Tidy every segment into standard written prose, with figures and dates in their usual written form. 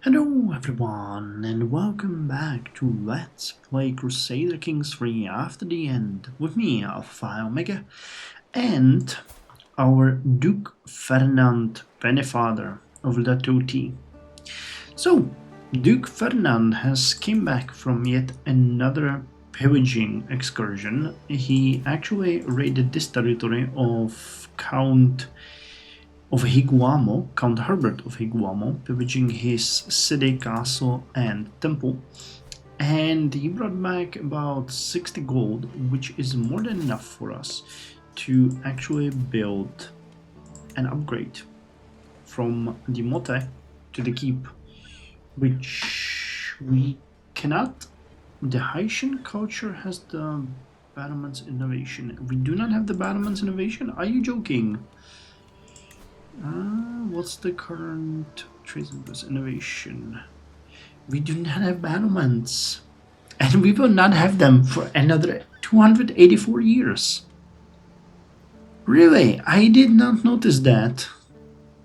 Hello everyone and welcome back to Let's Play Crusader Kings 3 After the End with me, Alpha Omega, and our Duke Ferdinand Benefather of the OT. So, Duke Ferdinand has came back from yet another pillaging excursion. He actually raided this territory of Count Herbert of Higuamo, pillaging his city, castle, and temple, and he brought back about 60 gold, which is more than enough for us to actually build an upgrade from the motte to the keep, which we cannot. The Haitian culture has the battlements innovation. We do not have the battlements innovation? Are you joking? What's the current treason plus innovation? We do not have battlements, and we will not have them for another 284 years. Really? I did not notice that.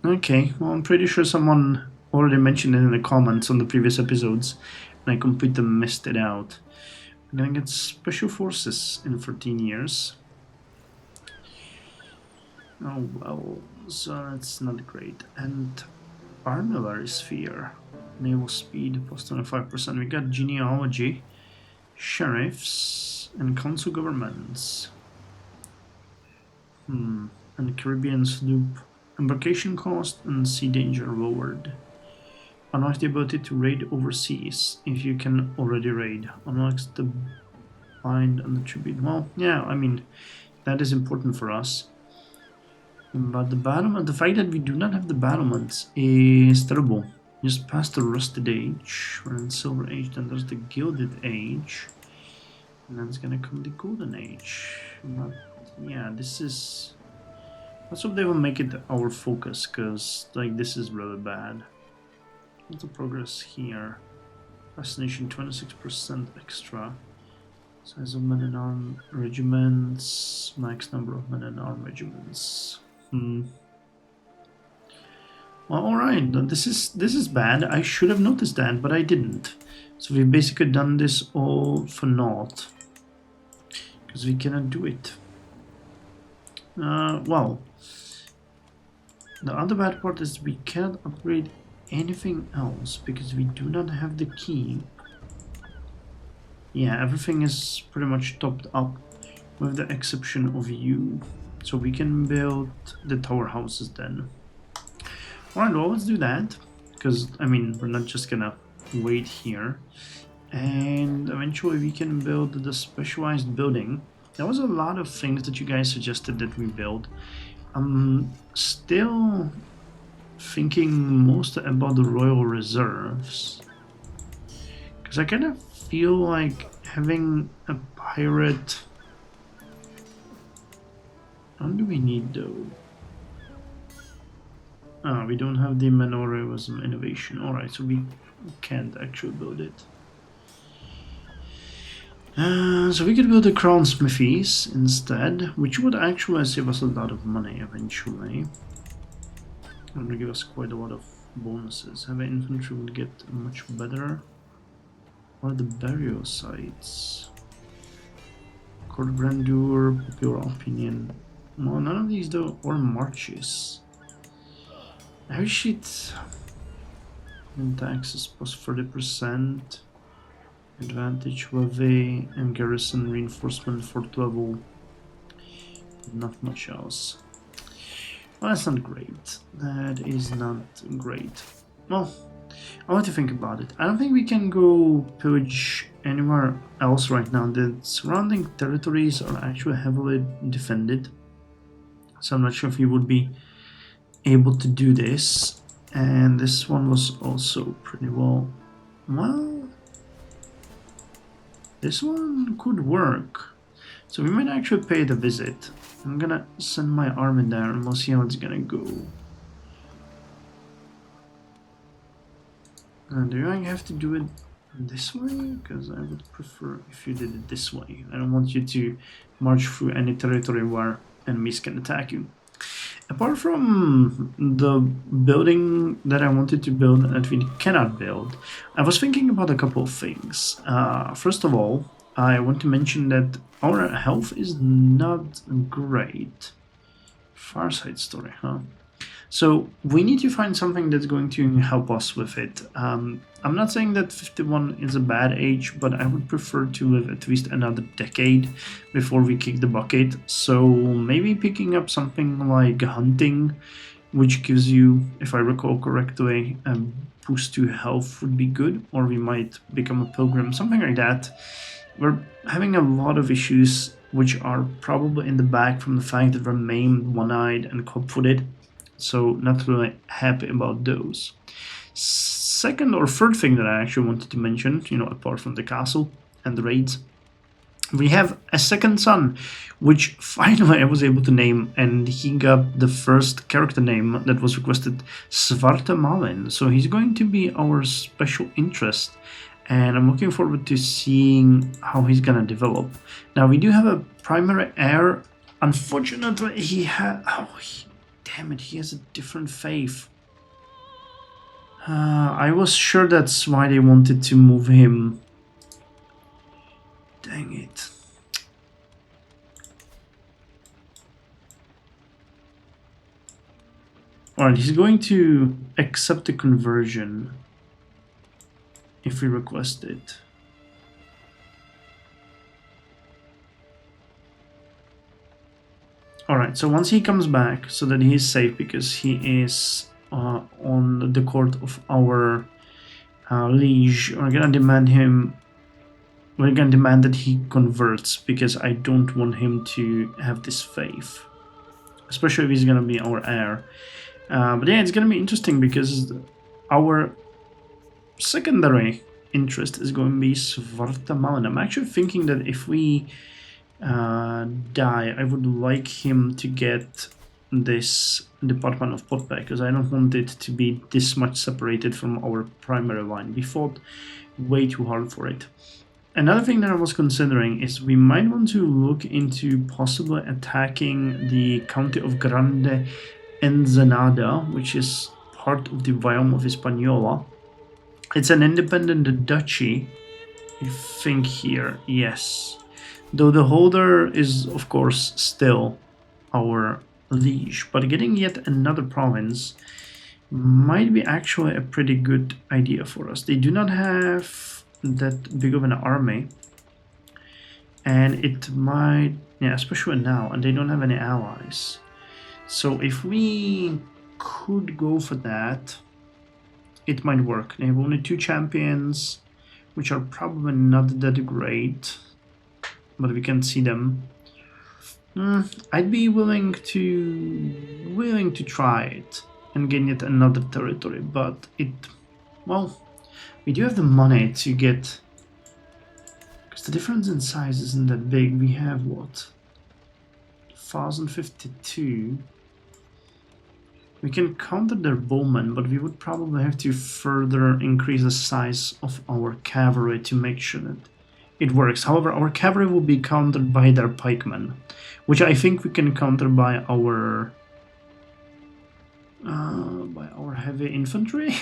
Okay, well, I'm pretty sure someone already mentioned it in the comments on the previous episodes, and I completely missed it out. We're gonna get special forces in 14 years. Oh well, so that's not great. And armillary sphere, naval speed plus 25%. We got genealogy, sheriffs, and council governments. And Carribean sloop, embarkation cost and sea danger lowered. Unlocks the ability to raid overseas if you can already raid. Unlocks the bind and the tribute. Well, yeah, I mean that is important for us. But the fact that we do not have the battlements is terrible. Just past the rusted age, we're in silver age, then there's the gilded age, and then it's gonna come the golden age. But yeah, this is. Let's hope they will make it our focus, cause like this is really bad. What's the progress here? Fascination 26% extra. Size of men in arm regiments, max number of men in arm regiments. Well, alright, this is bad. I should have noticed that, but I didn't. So we've basically done this all for naught. Because we cannot do it. Well, the other bad part is we cannot upgrade anything else because we do not have the key. Yeah, everything is pretty much topped up with the exception of you. So we can build the tower houses then. Alright, well, let's do that. Because, I mean, we're not just gonna wait here. And eventually we can build the specialized building. There was a lot of things that you guys suggested that we build. I'm still thinking most about the royal reserves. Because I kind of feel like having a pirate... How do we need though? We don't have the manorialism innovation. Alright, so we can't actually build it. So we could build the crown smithies instead, which would actually save us a lot of money eventually. And would give us quite a lot of bonuses. Heavy infantry would get much better. What are the burial sites? Court grandeur, popular opinion. Well, none of these though, or marches. Oh shit. And taxes plus 30%. Advantage levy and garrison reinforcement 4th level. Not much else. Well, that's not great. That is not great. Well, I want to think about it. I don't think we can go pillage anywhere else right now. The surrounding territories are actually heavily defended. So I'm not sure if we would be able to do this. And this one was also pretty well. Well, this one could work. So we might actually pay the visit. I'm gonna send my army there and we'll see how it's gonna go. Do I have to do it this way? Because I would prefer if you did it this way. I don't want you to march through any territory where enemies can attack you. Apart from the building that I wanted to build that we cannot build, I was thinking about a couple of things. First of all, I want to mention that our health is not great. Far side story, huh? So we need to find something that's going to help us with it. I'm not saying that 51 is a bad age, but I would prefer to live at least another decade before we kick the bucket. So maybe picking up something like hunting, which gives you, if I recall correctly, a boost to health would be good, or we might become a pilgrim, something like that. We're having a lot of issues which are probably in the back from the fact that we're maimed, one-eyed, and club-footed. So not really happy about those. Second or third thing that I actually wanted to mention, apart from the castle and the raids, we have a second son, which finally I was able to name, and he got the first character name that was requested, Svarte Malin. So he's going to be our special interest, and I'm looking forward to seeing how he's gonna develop. Now we do have a primary heir. Unfortunately, damn it, he has a different faith. I was sure that's why they wanted to move him. Dang it. Alright, he's going to accept the conversion if we request it. Alright, so once he comes back, so that he's safe because he is on the court of our liege, we're gonna demand that he converts, because I don't want him to have this faith, especially if he's gonna be our heir. But yeah, it's gonna be interesting because our secondary interest is going to be Svarte Malin. I'm actually thinking that if we die, I would like him to get this Department of Potback, because I don't want it to be this much separated from our primary line. We fought way too hard for it. Another thing that I was considering is we might want to look into possibly attacking the county of Grande Ensenada, which is part of the Viome of Hispaniola. It's an independent duchy, I think here, yes. Though the holder is, of course, still our liege, but getting yet another province might be actually a pretty good idea for us. They do not have that big of an army, and it might, yeah, especially now, and they don't have any allies. So if we could go for that, it might work. They have only 2 champions, which are probably not that great, but we can see them. I'd be willing to try it and gain yet another territory, but we do have the money to get, because the difference in size isn't that big. We have what, 1052. We can counter their bowmen, but we would probably have to further increase the size of our cavalry to make sure that it works. However, our cavalry will be countered by their pikemen, which I think we can counter by our heavy infantry.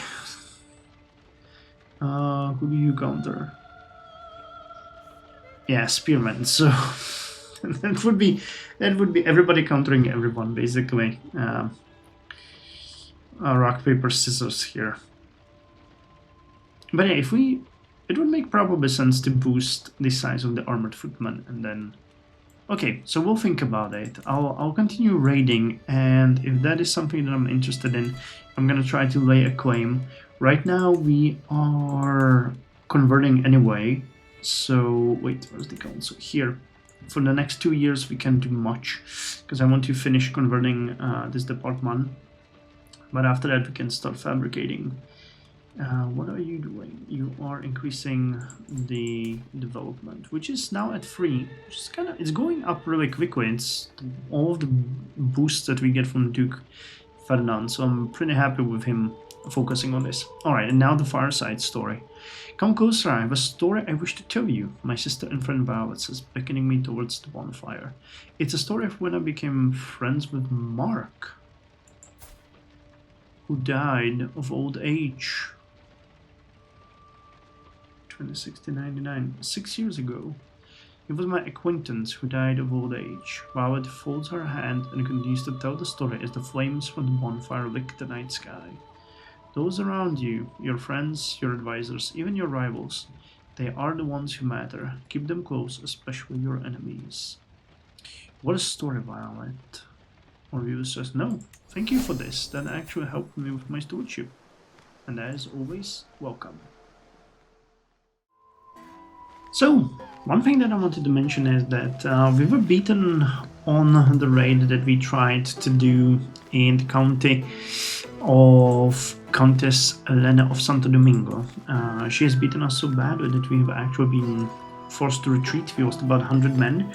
Who do you counter? Yeah, spearmen. So that would be everybody countering everyone, basically. Rock, paper, scissors here. But yeah, it would make probably sense to boost the size of the armored footmen, and then, okay, so we'll think about it. I'll continue raiding, and if that is something that I'm interested in, I'm gonna try to lay a claim. Right now we are converting anyway, so wait, where's the council? Here. For the next 2 years we can't do much, because I want to finish converting this department. But after that we can start fabricating. What are you doing? You are increasing the development, which is now at 3, which is it's going up really quickly. It's all of the boosts that we get from Duke Ferdinand, so I'm pretty happy with him focusing on this. Alright, and now the fireside story. Come closer, I have a story I wish to tell you. My sister and friend Violet is beckoning me towards the bonfire. It's a story of when I became friends with Mark. who died of old age. 2060-99, 6 years ago. It was my acquaintance who died of old age. Violet folds her hand and continues to tell the story as the flames from the bonfire lick the night sky. Those around you, your friends, your advisors, even your rivals, they are the ones who matter. Keep them close, especially your enemies. What a story, Violet. Or viewer says, no, thank you for this. That actually helped me with my stewardship. And as always, welcome. So, one thing that I wanted to mention is that we were beaten on the raid that we tried to do in the county of Countess Elena of Santo Domingo. She has beaten us so badly that we have actually been forced to retreat. We lost about 100 men.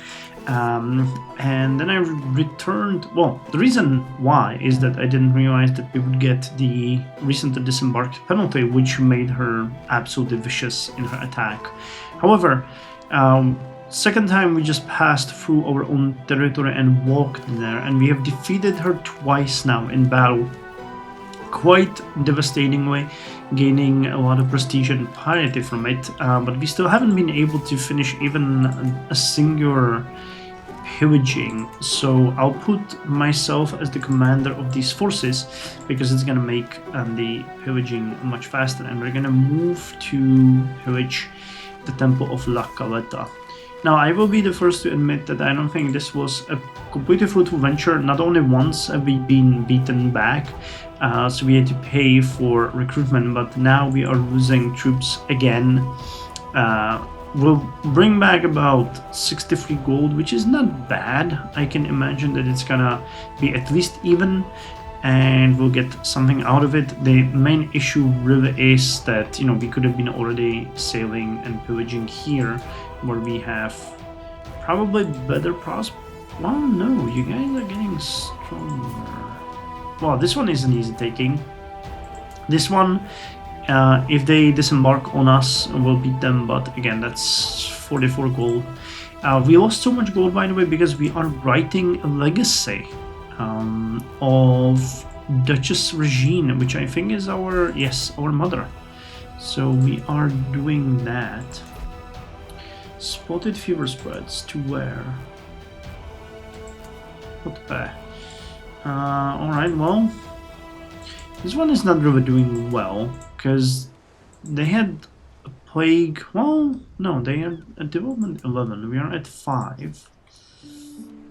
And then I returned. Well, the reason why is that I didn't realize that we would get the recently disembarked penalty, which made her absolutely vicious in her attack. However, second time we just passed through our own territory and walked there, and we have defeated her twice now in battle, quite devastatingly, gaining a lot of prestige and piety from it, but we still haven't been able to finish even a singular pillaging. So I'll put myself as the commander of these forces because it's gonna make the pillaging much faster, and we're gonna move to pillage the Temple of La Caleta. Now, I will be the first to admit that I don't think this was a completely fruitful venture. Not only once have we been beaten back, so we had to pay for recruitment, but now we are losing troops again. We'll bring back about 63 gold, which is not bad. I can imagine that it's gonna be at least even, and we'll get something out of it. The main issue really is that, you know, we could have been already sailing and pillaging here, where we have probably better prospects. Well, no, you guys are getting stronger. Well, this one isn't easy taking. This one, if they disembark on us, we'll beat them, but again, that's 44 gold. We lost so much gold, by the way, because we are writing a legacy of Duchess Regine, which I think is our mother. So we are doing that. Spotted fever spreads to where? What the? Alright, well, this one is not really doing well because they had a plague. Well, no, they had a development 11. We are at 5.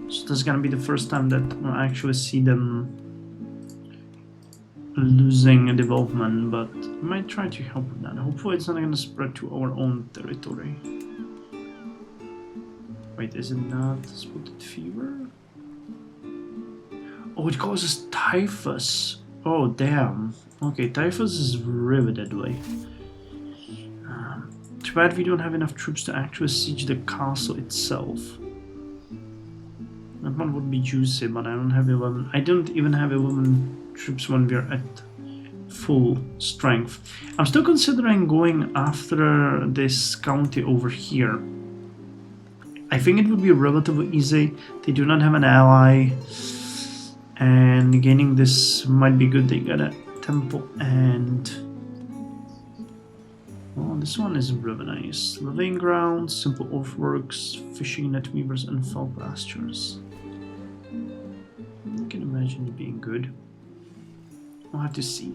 So this is gonna be the first time that we'll actually see them losing a development, but I might try to help with that. Hopefully it's not gonna spread to our own territory. Wait, is it not spotted fever? Oh, it causes typhus. Oh, damn. Okay, typhus is really deadly. Too bad we don't have enough troops to actually siege the castle itself. That one would be juicy, but I don't have 11. I don't even have 11 troops when we're at full strength. I'm still considering going after this county over here. I think it would be relatively easy. They do not have an ally, and gaining this might be good. They got a temple, and well, this one is really nice. Living grounds, simple earthworks, fishing net weavers, and fell pastures. I can imagine it being good. We'll have to see.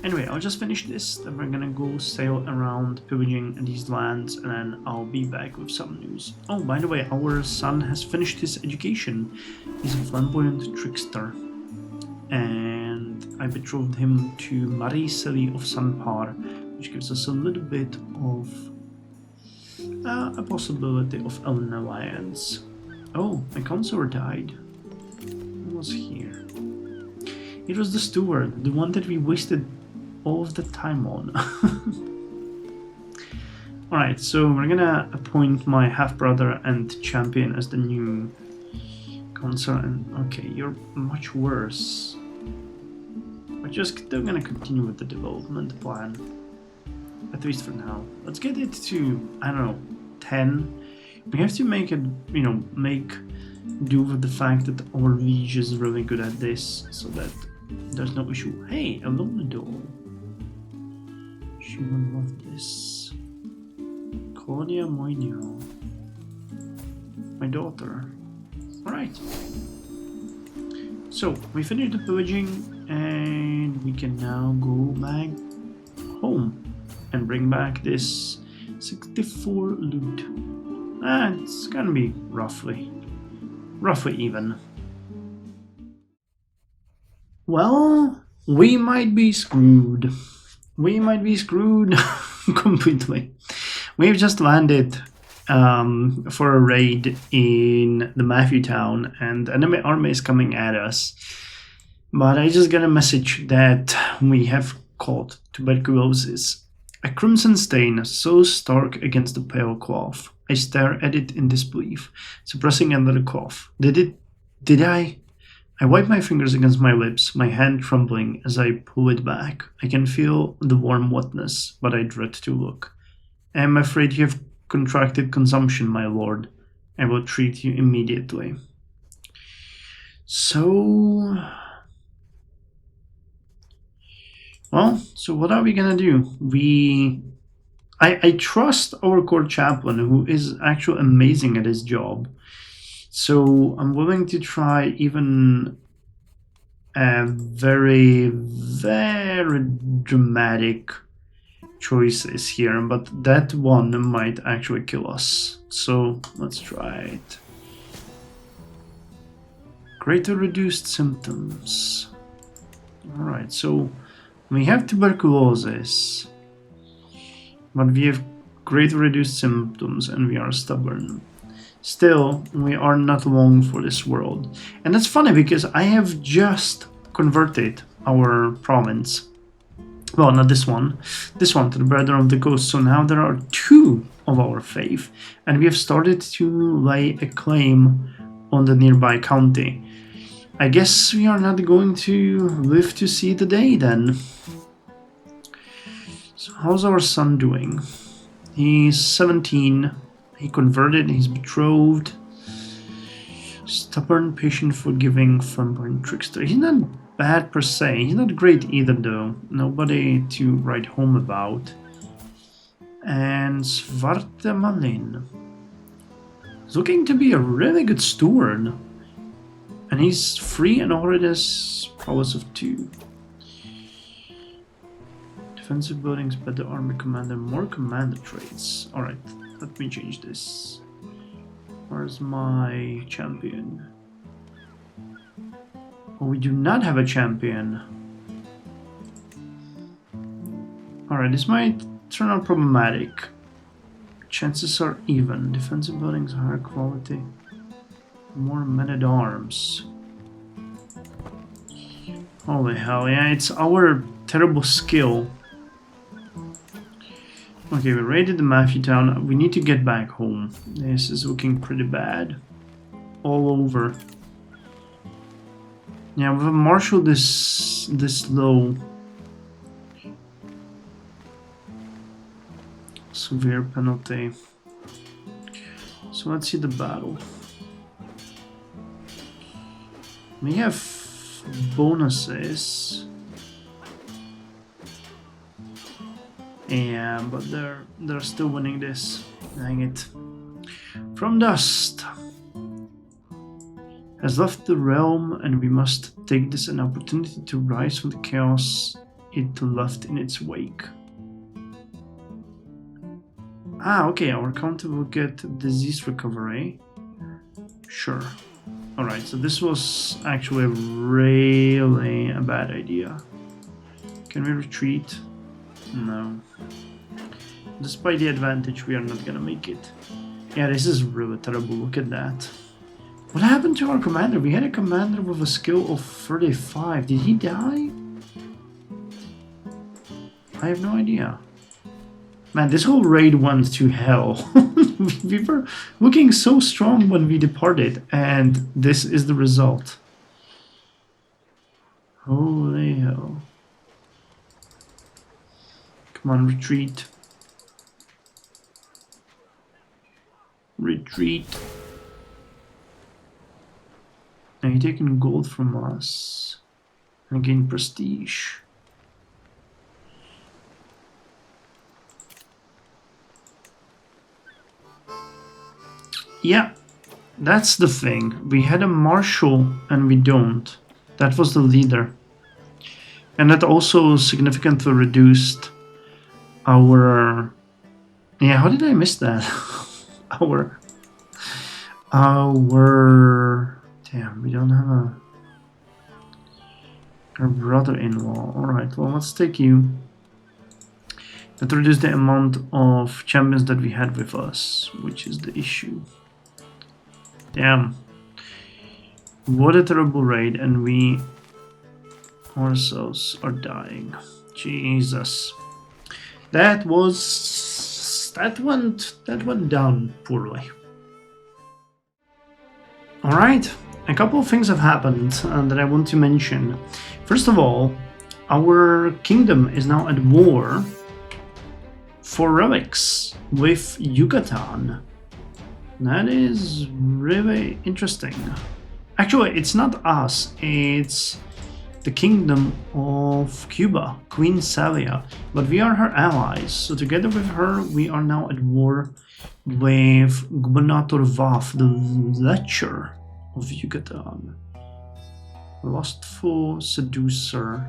Anyway, I'll just finish this, then we're gonna go sail around pillaging these lands, and then I'll be back with some news. Oh, by the way, our son has finished his education. He's a flamboyant trickster, and I betrothed him to Marie Celie of Sanpar, which gives us a little bit of a possibility of an alliance. Oh, my consort died. Who was here? It was the steward, the one that we wasted all of the time on. Alright, so we're gonna appoint my half-brother and champion as the new consort. And okay, you're much worse. We're just still gonna continue with the development plan, at least for now. Let's get it to, I don't know, 10. We have to make it, you know, make do with the fact that our liege is really good at this, so that There's no issue. Hey, a Luna doll. She would love this. Claudia Moinio. My daughter. Alright. So, we finished the pillaging and we can now go back home and bring back this 64 loot. It's gonna be roughly even. Well, we might be screwed. We might be screwed completely. We've just landed for a raid in the Matthew town, and enemy army is coming at us. But I just got a message that we have caught tuberculosis. A crimson stain so stark against the pale cloth. I stare at it in disbelief, suppressing another cough. Did I? I wipe my fingers against my lips, my hand trembling as I pull it back. I can feel the warm wetness, but I dread to look. I am afraid you have contracted consumption, my lord. I will treat you immediately. So... well, so what are we gonna do? I trust our court chaplain, who is actually amazing at his job. So I'm willing to try even very, very dramatic choices here, but that one might actually kill us. So let's try it. Greater reduced symptoms. Alright, so we have tuberculosis, but we have greatly reduced symptoms and we are stubborn. Still, we are not long for this world. And that's funny because I have just converted our province. Well, not this one. This one to the Brother of the Coast. So now there are 2 of our faith. And we have started to lay a claim on the nearby county. I guess we are not going to live to see the day then. So how's our son doing? He's 17. He converted, he's betrothed. Stubborn, patient, forgiving, flamboyant trickster. He's not bad per se. He's not great either though. Nobody to write home about. And Svarte Malin. He's looking to be a really good steward. And he's free and already has prowess of 2. Defensive buildings, better army commander, more commander traits. Alright. Let me change this. Where's my champion? Oh, we do not have a champion. Alright, this might turn out problematic. Chances are even. Defensive buildings, higher quality. More men-at-arms. Holy hell, yeah, it's our terrible skill. Okay, we raided the Matthew town. We need to get back home. This is looking pretty bad. All over. Yeah, we've marshaled this low. Severe penalty. So let's see the battle. We have bonuses. Yeah, but they're still winning this. Dang it. From Dust has left the realm, and we must take this an opportunity to rise from the chaos it left in its wake. Ah, okay, our counter will get disease recovery. Sure. Alright, so this was actually really a bad idea. Can we retreat? No. Despite the advantage, we are not gonna make it. Yeah, this is really terrible. Look at that. What happened to our commander? We had a commander with a skill of 35. Did he die? I have no idea. Man, this whole raid went to hell. We were looking so strong when we departed, and this is the result. Holy hell. Come on, retreat. Retreat. Are you taking gold from us? and gain prestige. Yeah, that's the thing. We had a marshal and we don't. That was the leader. And that also significantly reduced our... Yeah, how did I miss that? our... Damn, we don't have a brother-in-law. Alright, well, let's take you. That reduced the amount of champions that we had with us, which is the issue. Damn. What a terrible raid, and we ourselves are dying. Jesus. That went down poorly. Alright, a couple of things have happened that I want to mention. First of all, our kingdom is now at war for relics with Yucatan. That is really interesting. Actually, it's not us, it's the kingdom of Cuba, Queen Celia, but we are her allies. So together with her, we are now at war with Gubernator Vaf, the Lecher of Yucatan. Lustful seducer.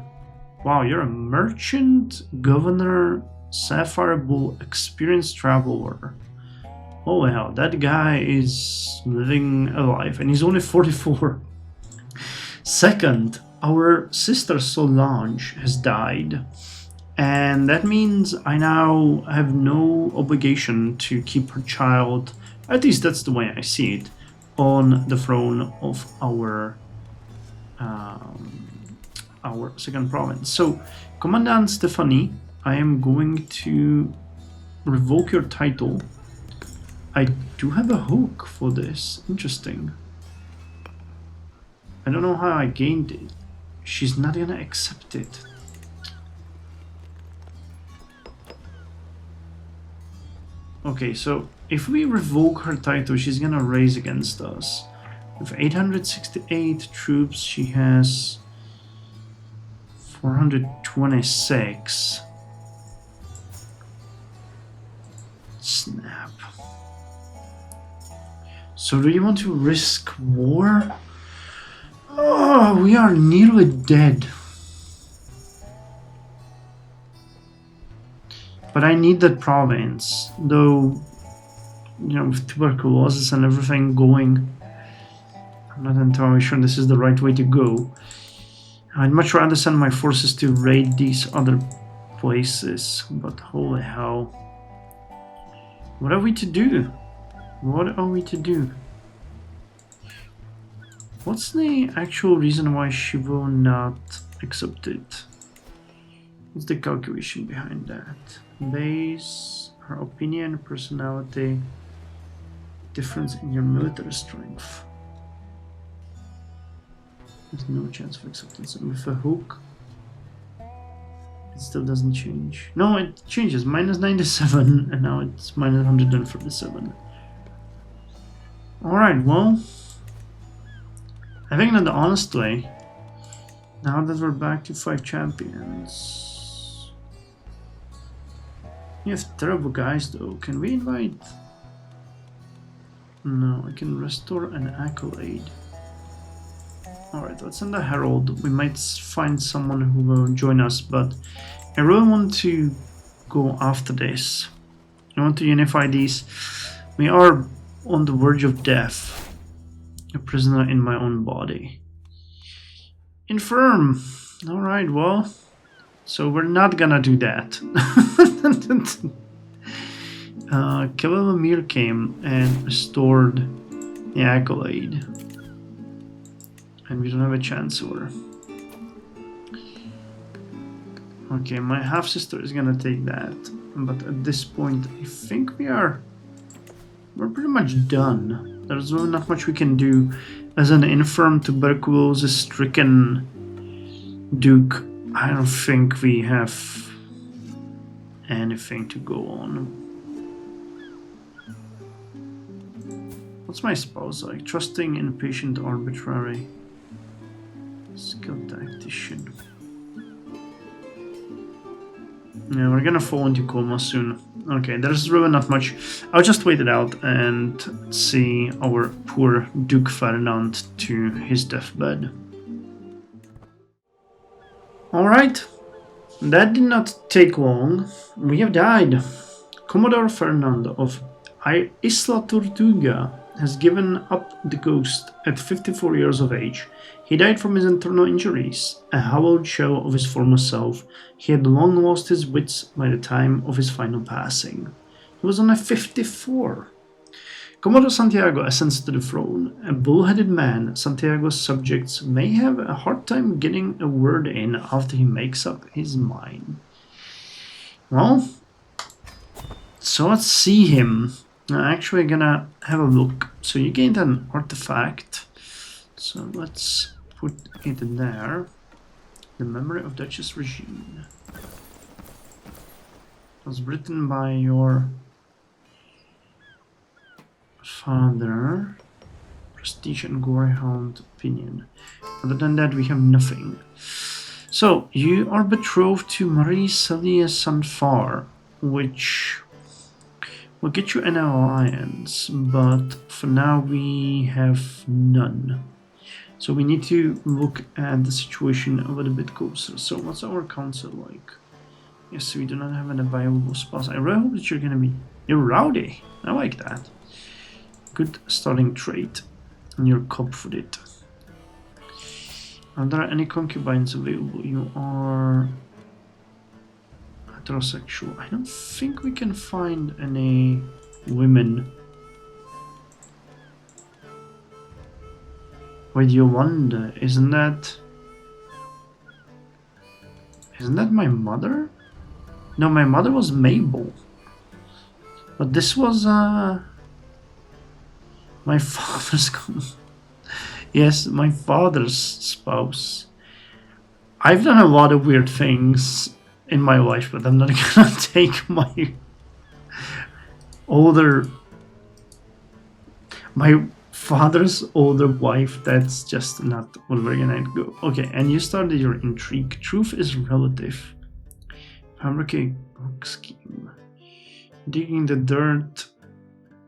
Wow, you're a merchant, governor, sapphire bull, experienced traveler. Oh wow, that guy is living a life, and he's only 44. Second, our sister Solange has died, and that means I now have no obligation to keep her child, at least that's the way I see it, on the throne of our second province. So, Commandant Stephanie, I am going to revoke your title. I do have a hook for this. Interesting. I don't know how I gained it. She's not gonna accept it. Okay, so if we revoke her title, she's gonna raise against us. With 868 troops, she has 426. Snap. So do you want to risk war? Oh, we are nearly dead. But I need that province, though, you know, with tuberculosis and everything going, I'm not entirely sure this is the right way to go. I'd much rather send my forces to raid these other places, but holy hell. What are we to do? What are we to do? What's the actual reason why she will not accept it? What's the calculation behind that? Base, her opinion, personality, difference in your military strength. There's no chance of acceptance. And with a hook, it still doesn't change. No, it changes. Minus 97, and now it's minus 137. Alright, well, I think that honestly, now that we're back to 5 champions, you have terrible guys though. Can we invite? No, I can restore an accolade. Alright, let's send a herald. We might find someone who will join us, but I really want to go after this. I want to unify these. We are on the verge of death. A prisoner in my own body. Infirm. Alright, well, so we're not gonna do that. Kilamir came and restored the accolade. And we don't have a chancellor. Okay, my half-sister is gonna take that. But at this point, I think we're pretty much done. There's really not much we can do. As an infirm, tuberculosis-stricken duke, I don't think we have anything to go on. What's my spouse like? Trusting, impatient, arbitrary. Skilled tactician. Yeah, we're gonna fall into coma soon. Okay, there's really not much. I'll just wait it out and see our poor Duke Ferdinand to his deathbed. Alright, that did not take long. We have died. Commodore Ferdinand of Isla Tortuga has given up the ghost at 54 years of age. He died from his internal injuries, a hollowed shell of his former self. He had long lost his wits by the time of his final passing. He was only 54. Commodore Santiago ascends to the throne. A bull-headed man, Santiago's subjects may have a hard time getting a word in after he makes up his mind. Well, so let's see him. I'm actually gonna have a look. So you gained an artifact. So let's put it in there. The Memory of Duchess Regine. It was written by your father. Prestige and Gorehound opinion. Other than that, we have nothing. So you are betrothed to Marie Celia Sanfar, which will get you an alliance, but for now we have none. So we need to look at the situation a little bit closer. So what's our council like? Yes, we do not have an available spouse. I really hope that you're gonna be... You're rowdy. I like that. Good starting trait. And you're cob-footed. Are there any concubines available? You are heterosexual. I don't think we can find any women. Wait, you wonder, isn't that my mother? No, my mother was Mabel. But this was my father's yes, my father's spouse. I've done a lot of weird things in my life, but I'm not gonna take my father's older wife. That's just not what we're gonna go. Okay, and you started your intrigue. Truth is relative. Fabricate book scheme. Digging the dirt.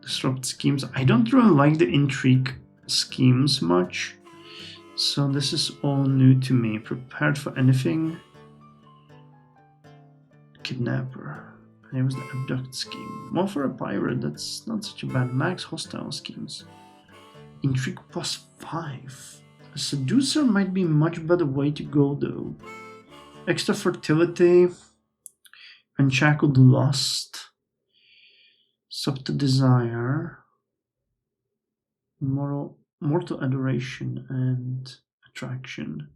Disrupt schemes. I don't really like the intrigue schemes much. So this is all new to me. Prepared for anything. Kidnapper. It was the abduct scheme. Well, for a pirate, that's not such a bad. Max hostile schemes. Intrigue +5. A seducer might be a much better way to go though. Extra fertility. Unshackled lust. Subtle desire. Mortal adoration and attraction.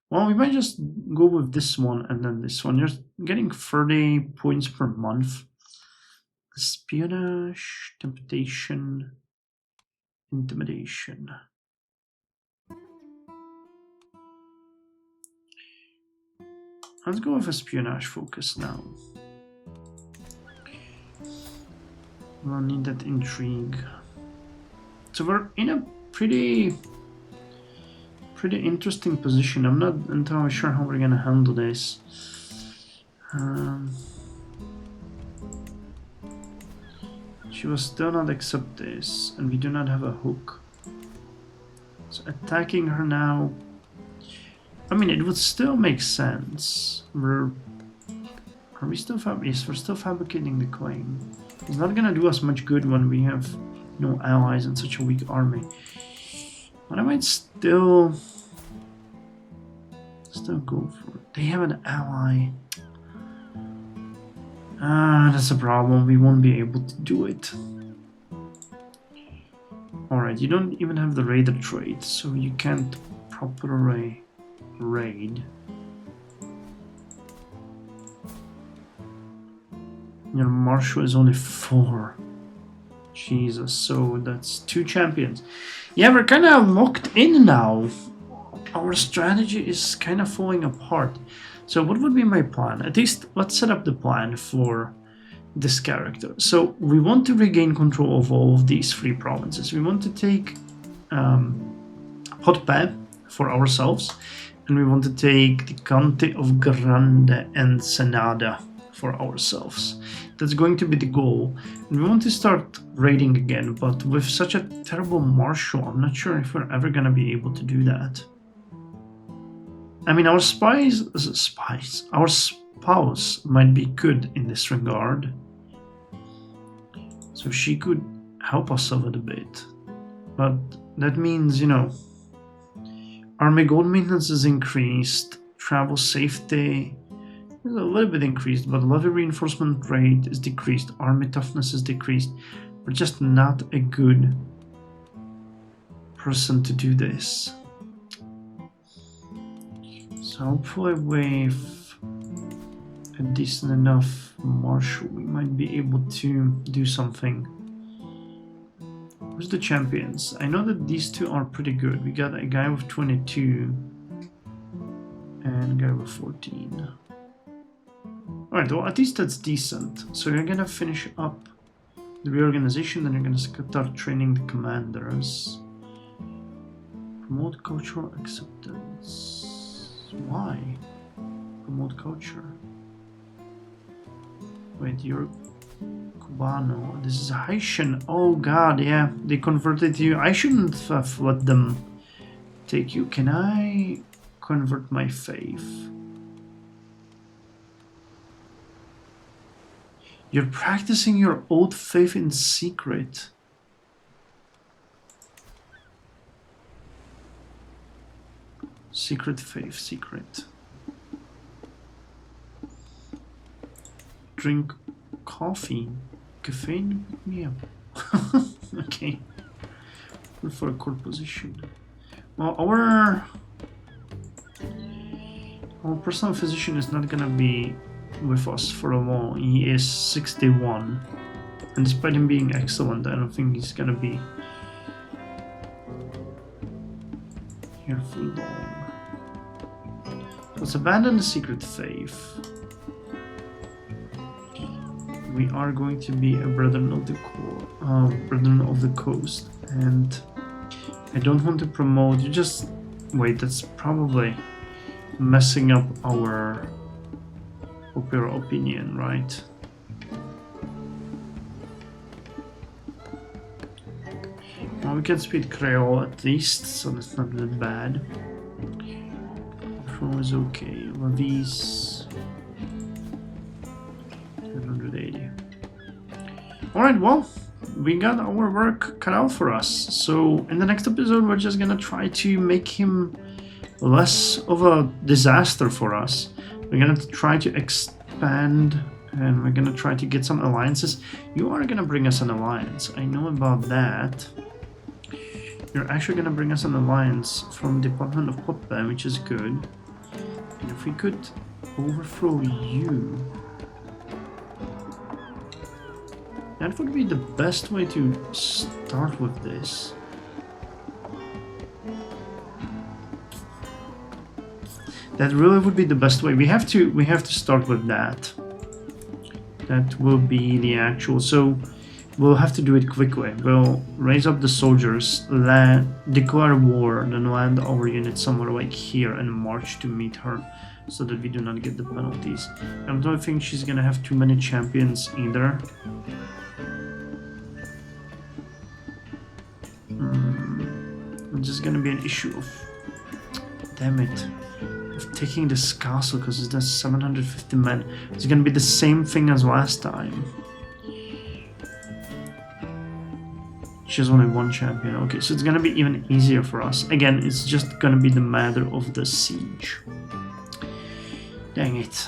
Well, we might just go with this one and then this one. You're getting 30 points per month. Espionage, temptation, intimidation. Let's go with espionage focus now. We'll need that intrigue. So we're in a pretty interesting position. I'm not entirely sure how we're gonna handle this. She will still not accept this, and we do not have a hook. So attacking her now, I mean, it would still make sense. Are we still yes, we're still fabricating the claim. It's not gonna do us much good when we have no allies and such a weak army. But I might still go for it. They have an ally. That's a problem. We won't be able to do it. Alright, you don't even have the raider trait, so you can't properly raid. Your marshal is only 4. Jesus, so that's 2 champions. Yeah, we're kind of locked in now. Our strategy is kind of falling apart. So what would be my plan? At least let's set up the plan for this character. So we want to regain control of all of these 3 provinces. We want to take Hotpe for ourselves. And we want to take the County of Grande and Senada for ourselves. That's going to be the goal. And we want to start raiding again, but with such a terrible marshal, I'm not sure if we're ever going to be able to do that. I mean, our our spouse might be good in this regard. So she could help us a little bit. But that means, you know, army gold maintenance is increased, travel safety is a little bit increased, but levy reinforcement rate is decreased, army toughness is decreased. We're just not a good person to do this. So hopefully with a decent enough marshal, we might be able to do something. Who's the champions? I know that these two are pretty good. We got a guy with 22 and a guy with 14. Alright, well at least that's decent. So you're gonna finish up the reorganization, then you're gonna start training the commanders. Promote cultural acceptance. Why? Promote culture. Wait, you're Cubano. This is Haitian. Oh god, yeah. They converted you. I shouldn't have let them take you. Can I convert my faith? You're practicing your old faith in secret. Secret faith, secret. Drink coffee. Caffeine? Yeah. Okay. Good for a court position. Well, our personal physician is not gonna be with us for a while. He is 61. And despite him being excellent, I don't think he's gonna be here for long. Let's abandon the secret faith. We are going to be a brethren of the coast, and I don't want to promote you. Just wait. That's probably messing up our popular opinion, right? Well, we can speak Creole at least, so that's not that bad. Control is okay. Levies 780. Alright, well, we got our work cut out for us. So in the next episode, we're just gonna try to make him less of a disaster for us. We're gonna try to expand, and we're gonna try to get some alliances. You are gonna bring us an alliance. I know about that. You're actually gonna bring us an alliance from Department of Potban, which is good. And if we could overthrow you, that would be the best way to start with this. That really would be the best way. We have to start with that. That will be the actual. So we'll have to do it quickly. We'll raise up the soldiers, declare war, then land our unit somewhere like here and march to meet her, so that we do not get the penalties. I don't think she's gonna have too many champions either. It's just gonna be an issue of, damn it, of taking this castle, because it's just 750 men. It's gonna be the same thing as last time. She has only one champion. Okay, so it's gonna be even easier for us. Again, it's just gonna be the matter of the siege. Dang it.